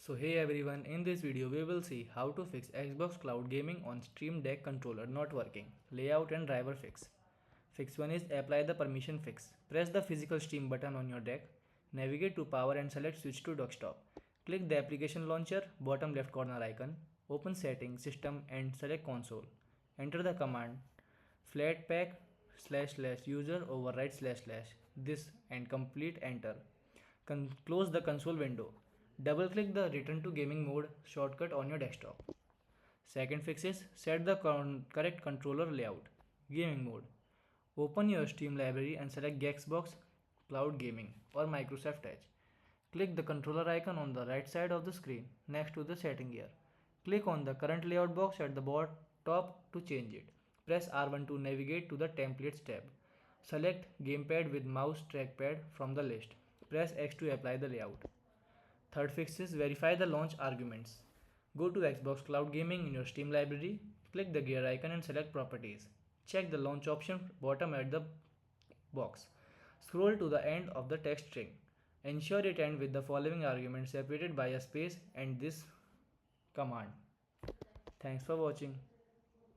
So hey everyone, in this video we will see how to fix Xbox Cloud Gaming on Stream Deck controller not working, layout and driver fix. Fix 1 is apply the permission fix. Press the physical Steam button on your deck, navigate to power and select switch to desktop. Click the application launcher, bottom left corner icon, open settings, system and select console. Enter the command flatpak / user override / this and complete enter. Close the console window. Double click the return to gaming mode shortcut on your desktop. Second fix is set the correct controller layout. Gaming mode. Open your Steam library and select Xbox Cloud Gaming or Microsoft Edge. Click the controller icon on the right side of the screen next to the setting gear. Click on the current layout box at the top to change it. Press R1 to navigate to the templates tab. Select gamepad with mouse trackpad from the list. Press X to apply the layout. Third fix is verify the launch arguments. Go to Xbox Cloud Gaming in your Steam library, click the gear icon and select properties. Check the launch option bottom at the box. Scroll to the end of the text string. Ensure it ends with the following argument separated by a space and this command. Thanks for watching.